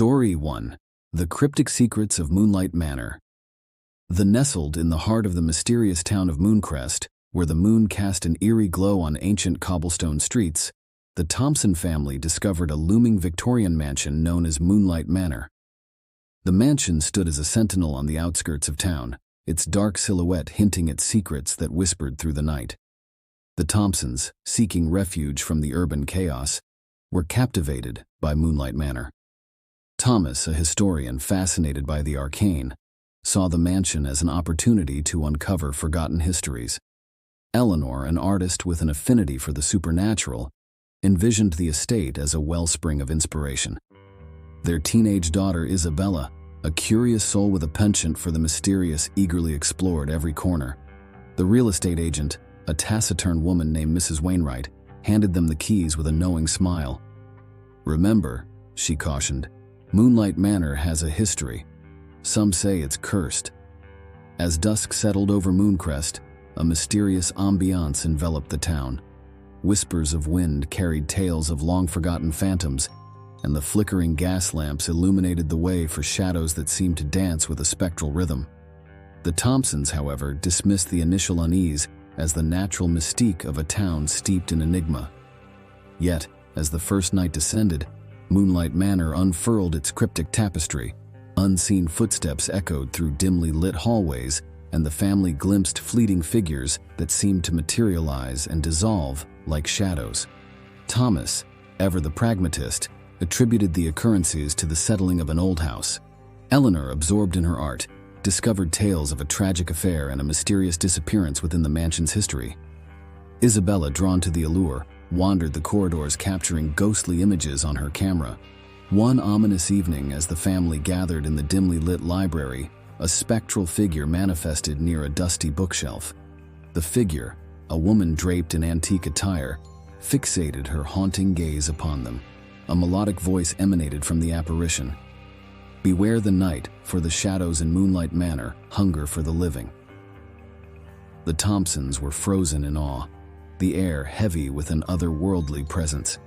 Story 1. The Cryptic Secrets of Moonlight Manor. Nestled in the heart of the mysterious town of Mooncrest, where the moon cast an eerie glow on ancient cobblestone streets, the Thompson family discovered a looming Victorian mansion known as Moonlight Manor. The mansion stood as a sentinel on the outskirts of town, its dark silhouette hinting at secrets that whispered through the night. The Thompsons, seeking refuge from the urban chaos, were captivated by Moonlight Manor. Thomas, a historian fascinated by the arcane, saw the mansion as an opportunity to uncover forgotten histories. Eleanor, an artist with an affinity for the supernatural, envisioned the estate as a wellspring of inspiration. Their teenage daughter Isabella, a curious soul with a penchant for the mysterious, eagerly explored every corner. The real estate agent, a taciturn woman named Mrs. Wainwright, handed them the keys with a knowing smile. "Remember," she cautioned, "Moonlight Manor has a history. Some say it's cursed." As dusk settled over Mooncrest, a mysterious ambiance enveloped the town. Whispers of wind carried tales of long-forgotten phantoms, and the flickering gas lamps illuminated the way for shadows that seemed to dance with a spectral rhythm. The Thompsons, however, dismissed the initial unease as the natural mystique of a town steeped in enigma. Yet, as the first night descended, Moonlight Manor unfurled its cryptic tapestry. Unseen footsteps echoed through dimly lit hallways, and the family glimpsed fleeting figures that seemed to materialize and dissolve like shadows. Thomas, ever the pragmatist, attributed the occurrences to the settling of an old house. Eleanor, absorbed in her art, discovered tales of a tragic affair and a mysterious disappearance within the mansion's history. Isabella, drawn to the allure, wandered the corridors capturing ghostly images on her camera. One ominous evening, as the family gathered in the dimly lit library, a spectral figure manifested near a dusty bookshelf. The figure, a woman draped in antique attire, fixated her haunting gaze upon them. A melodic voice emanated from the apparition. "Beware the night, for the shadows in Moonlight Manor hunger for the living." The Thompsons were frozen in awe, the air heavy with an otherworldly presence.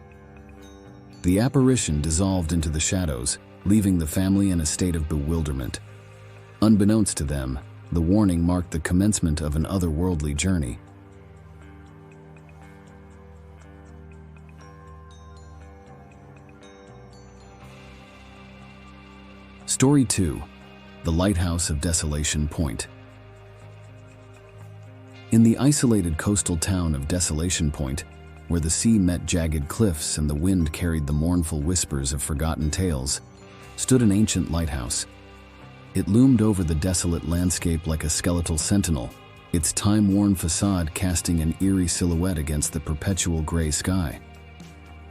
The apparition dissolved into the shadows, leaving the family in a state of bewilderment. Unbeknownst to them, the warning marked the commencement of an otherworldly journey. Story 2. The Lighthouse of Desolation Point. In the isolated coastal town of Desolation Point, where the sea met jagged cliffs and the wind carried the mournful whispers of forgotten tales, stood an ancient lighthouse. It loomed over the desolate landscape like a skeletal sentinel, its time-worn facade casting an eerie silhouette against the perpetual gray sky.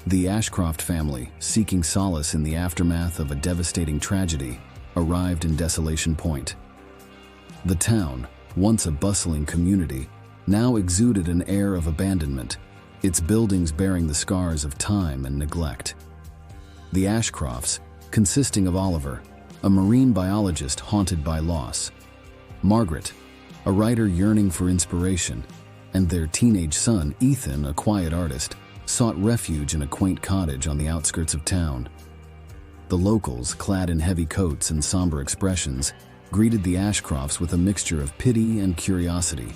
The Ashcroft family, seeking solace in the aftermath of a devastating tragedy, arrived in Desolation Point. The town, once a bustling community, now exuded an air of abandonment, its buildings bearing the scars of time and neglect. The Ashcrofts, consisting of Oliver, a marine biologist haunted by loss, Margaret, a writer yearning for inspiration, and their teenage son, Ethan, a quiet artist, sought refuge in a quaint cottage on the outskirts of town. The locals, clad in heavy coats and somber expressions, greeted the Ashcrofts with a mixture of pity and curiosity.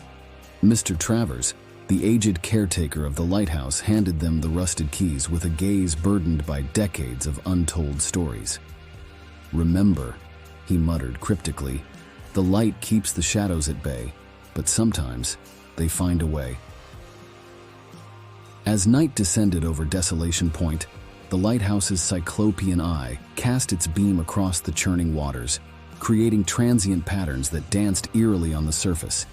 Mr. Travers, the aged caretaker of the lighthouse, handed them the rusted keys with a gaze burdened by decades of untold stories. "Remember," he muttered cryptically, "the light keeps the shadows at bay, but sometimes they find a way." As night descended over Desolation Point, the lighthouse's cyclopean eye cast its beam across the churning waters, creating transient patterns that danced eerily on the surface.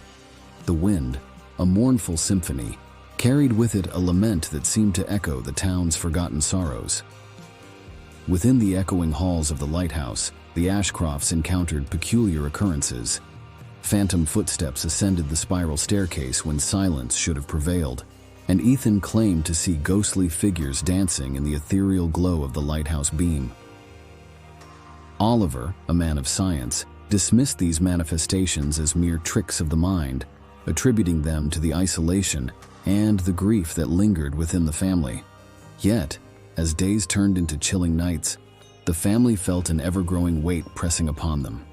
The wind, a mournful symphony, carried with it a lament that seemed to echo the town's forgotten sorrows. Within the echoing halls of the lighthouse, the Ashcrofts encountered peculiar occurrences. Phantom footsteps ascended the spiral staircase when silence should have prevailed, and Ethan claimed to see ghostly figures dancing in the ethereal glow of the lighthouse beam. Oliver, a man of science, dismissed these manifestations as mere tricks of the mind, attributing them to the isolation and the grief that lingered within the family. Yet, as days turned into chilling nights, The family felt an ever-growing weight pressing upon them.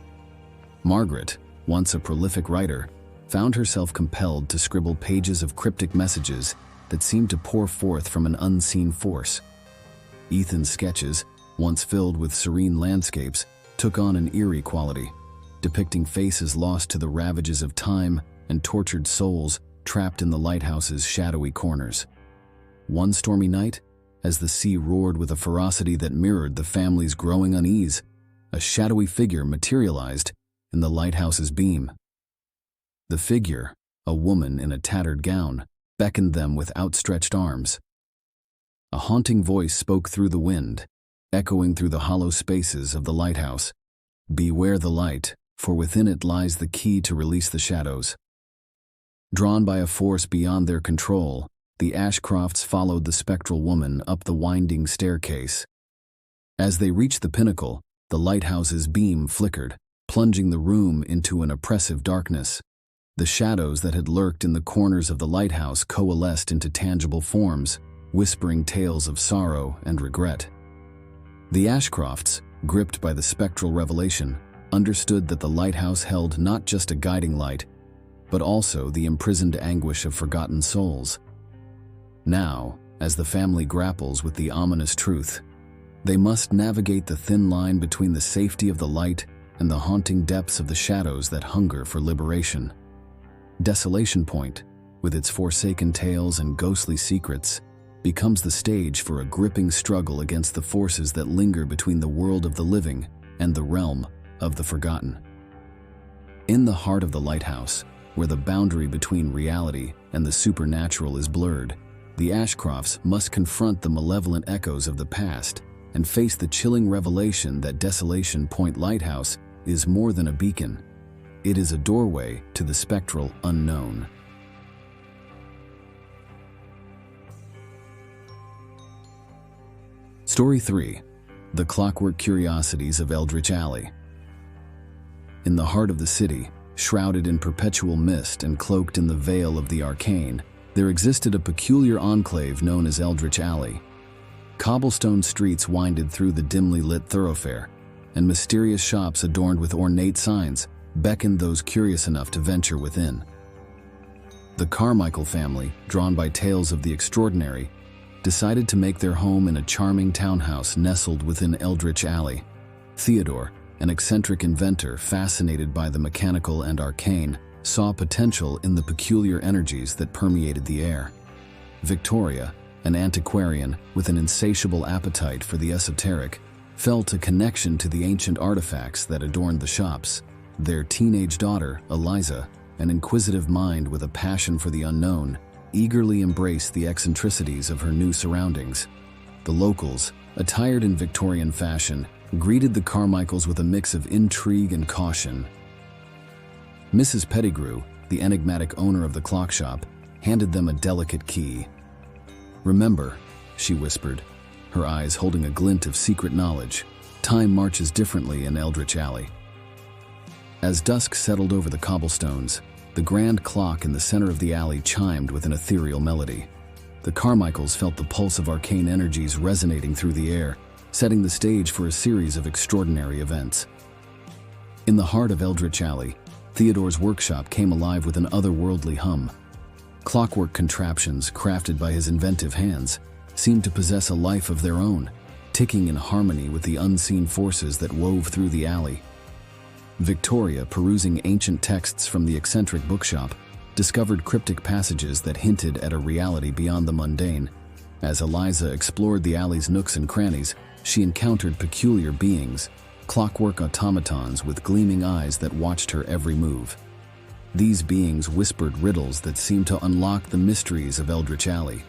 Margaret, once a prolific writer, found herself compelled to scribble pages of cryptic messages that seemed to pour forth from an unseen force. Ethan's sketches, once filled with serene landscapes, took on an eerie quality, depicting faces lost to the ravages of time and tortured souls trapped in the lighthouse's shadowy corners. One stormy night, as the sea roared with a ferocity that mirrored the family's growing unease, a shadowy figure materialized in the lighthouse's beam. The figure, a woman in a tattered gown, beckoned them with outstretched arms. A haunting voice spoke through the wind, echoing through the hollow spaces of the lighthouse. "Beware the light, for within it lies the key to release the shadows." Drawn by a force beyond their control, the Ashcrofts followed the spectral woman up the winding staircase. As they reached the pinnacle, the lighthouse's beam flickered, plunging the room into an oppressive darkness. The shadows that had lurked in the corners of the lighthouse coalesced into tangible forms, whispering tales of sorrow and regret. The Ashcrofts, gripped by the spectral revelation, understood that the lighthouse held not just a guiding light, but also the imprisoned anguish of forgotten souls. Now, as the family grapples with the ominous truth, they must navigate the thin line between the safety of the light and the haunting depths of the shadows that hunger for liberation. Desolation Point, with its forsaken tales and ghostly secrets, becomes the stage for a gripping struggle against the forces that linger between the world of the living and the realm of the forgotten. In the heart of the lighthouse, where the boundary between reality and the supernatural is blurred, the Ashcrofts must confront the malevolent echoes of the past and face the chilling revelation that Desolation Point Lighthouse is more than a beacon. It is a doorway to the spectral unknown. Story 3. The Clockwork Curiosities of Eldritch Alley. In the heart of the city, shrouded in perpetual mist and cloaked in the veil of the arcane, there existed a peculiar enclave known as Eldritch Alley. Cobblestone streets winded through the dimly lit thoroughfare, and mysterious shops adorned with ornate signs beckoned those curious enough to venture within. The Carmichael family, drawn by tales of the extraordinary, decided to make their home in a charming townhouse nestled within Eldritch Alley. Theodore, an eccentric inventor fascinated by the mechanical and arcane, saw potential in the peculiar energies that permeated the air. Victoria, an antiquarian with an insatiable appetite for the esoteric, felt a connection to the ancient artifacts that adorned the shops. Their teenage daughter, Eliza, an inquisitive mind with a passion for the unknown, eagerly embraced the eccentricities of her new surroundings. The locals, attired in Victorian fashion, greeted the Carmichaels with a mix of intrigue and caution. Mrs. Pettigrew, the enigmatic owner of the clock shop, handed them a delicate key. "Remember," she whispered, her eyes holding a glint of secret knowledge, "time marches differently in Eldritch Alley." As dusk settled over the cobblestones, the grand clock in the center of the alley chimed with an ethereal melody. The Carmichaels felt the pulse of arcane energies resonating through the air, setting the stage for a series of extraordinary events. In the heart of Eldritch Alley, Theodore's workshop came alive with an otherworldly hum. Clockwork contraptions crafted by his inventive hands seemed to possess a life of their own, ticking in harmony with the unseen forces that wove through the alley. Victoria, perusing ancient texts from the eccentric bookshop, discovered cryptic passages that hinted at a reality beyond the mundane. As Eliza explored the alley's nooks and crannies, she encountered peculiar beings, clockwork automatons with gleaming eyes that watched her every move. These beings whispered riddles that seemed to unlock the mysteries of Eldritch Alley.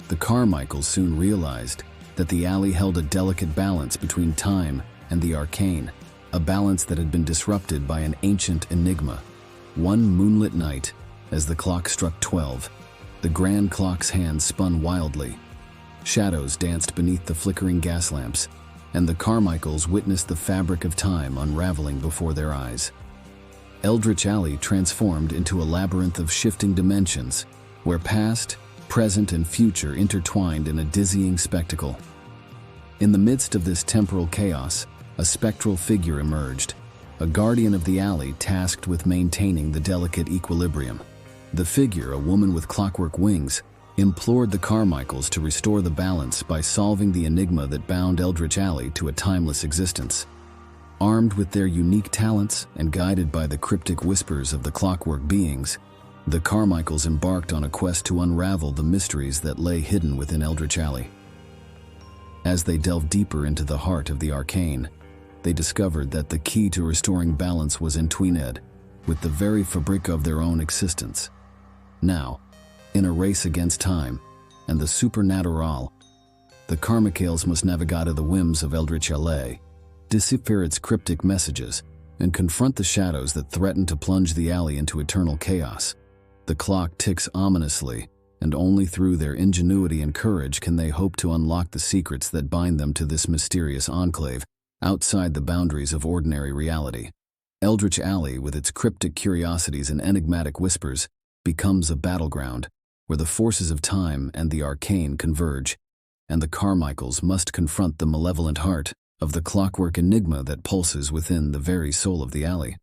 The Carmichaels soon realized that the alley held a delicate balance between time and the arcane, a balance that had been disrupted by an ancient enigma. One moonlit night, as the clock struck 12, the grand clock's hands spun wildly. Shadows danced beneath the flickering gas lamps, and the Carmichaels witnessed the fabric of time unraveling before their eyes. Eldritch Alley transformed into a labyrinth of shifting dimensions, where past, present, and future intertwined in a dizzying spectacle. In the midst of this temporal chaos, a spectral figure emerged, a guardian of the alley tasked with maintaining the delicate equilibrium. The figure, a woman with clockwork wings, implored the Carmichaels to restore the balance by solving the enigma that bound Eldritch Alley to a timeless existence. Armed with their unique talents and guided by the cryptic whispers of the clockwork beings, the Carmichaels embarked on a quest to unravel the mysteries that lay hidden within Eldritch Alley. As they delved deeper into the heart of the arcane, they discovered that the key to restoring balance was entwined with the very fabric of their own existence. Now, in a race against time and the supernatural, the Carmichaels must navigate the whims of Eldritch Alley, decipher its cryptic messages, and confront the shadows that threaten to plunge the alley into eternal chaos. The clock ticks ominously, and only through their ingenuity and courage can they hope to unlock the secrets that bind them to this mysterious enclave outside the boundaries of ordinary reality. Eldritch Alley, with its cryptic curiosities and enigmatic whispers, becomes a battleground where the forces of time and the arcane converge, and the Carmichaels must confront the malevolent heart of the clockwork enigma that pulses within the very soul of the alley.